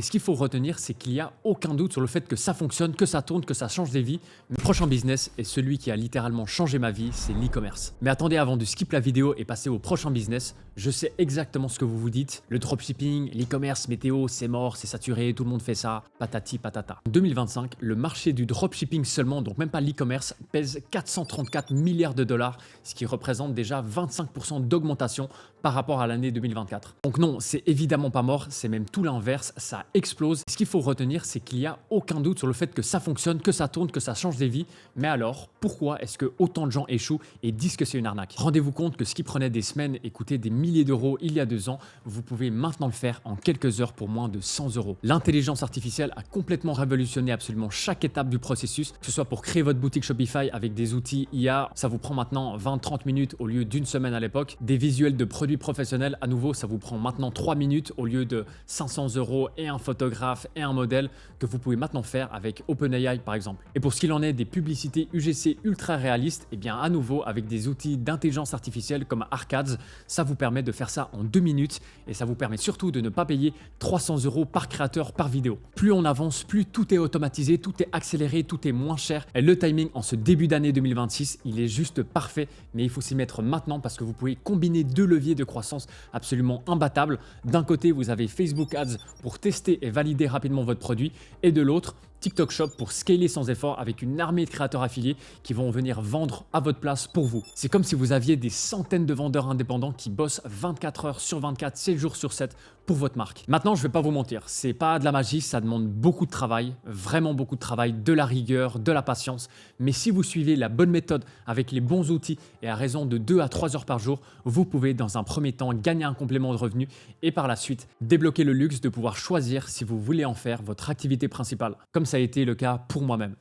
Et ce qu'il faut retenir, c'est qu'il n'y a aucun doute sur le fait que ça fonctionne, que ça tourne, que ça change des vies. Mon prochain business est celui qui a littéralement changé ma vie, c'est l'e-commerce. Mais attendez, avant de skip la vidéo et passer au prochain business, je sais exactement ce que vous vous dites. Le dropshipping, l'e-commerce, météo, c'est mort, c'est saturé, tout le monde fait ça, patati patata. En 2025, le marché du dropshipping seulement, donc même pas l'e-commerce, pèse 434 milliards de dollars, ce qui représente déjà 25% d'augmentation par rapport à l'année 2024. Donc non, c'est évidemment pas mort, c'est même tout l'inverse, ça explose. Ce qu'il faut retenir, c'est qu'il n'y a aucun doute sur le fait que ça fonctionne, que ça tourne, que ça change des vies. Mais alors, pourquoi est-ce que autant de gens échouent et disent que c'est une arnaque? Rendez-vous compte que ce qui prenait des semaines et coûtait des milliers d'euros il y a 2 ans, vous pouvez maintenant le faire en quelques heures pour moins de 100 euros. L'intelligence artificielle a complètement révolutionné absolument chaque étape du processus, que ce soit pour créer votre boutique Shopify avec des outils IA, ça vous prend maintenant 20-30 minutes au lieu d'une semaine à l'époque. Des visuels de produits professionnels, à nouveau, ça vous prend maintenant 3 minutes au lieu de 500 euros et un photographe et un modèle que vous pouvez maintenant faire avec OpenAI par exemple. Et pour ce qu'il en est des publicités UGC ultra réalistes, et bien à nouveau avec des outils d'intelligence artificielle comme Arcads, ça vous permet de faire ça en 2 minutes et ça vous permet surtout de ne pas payer 300 euros par créateur par vidéo. Plus on avance, plus tout est automatisé, tout est accéléré, tout est moins cher et le timing en ce début d'année 2026, il est juste parfait, mais il faut s'y mettre maintenant parce que vous pouvez combiner 2 leviers de croissance absolument imbattables. D'un côté, vous avez Facebook Ads pour tester et valider rapidement votre produit et de l'autre, TikTok Shop pour scaler sans effort avec une armée de créateurs affiliés qui vont venir vendre à votre place pour vous. C'est comme si vous aviez des centaines de vendeurs indépendants qui bossent 24 heures sur 24, 7 jours sur 7 pour votre marque. Maintenant, je vais pas vous mentir, c'est pas de la magie, ça demande beaucoup de travail, vraiment beaucoup de travail, de la rigueur, de la patience. Mais si vous suivez la bonne méthode avec les bons outils et à raison de 2 à 3 heures par jour, vous pouvez dans un premier temps gagner un complément de revenu et par la suite débloquer le luxe de pouvoir choisir si vous voulez en faire votre activité principale, comme ça a été le cas pour moi-même.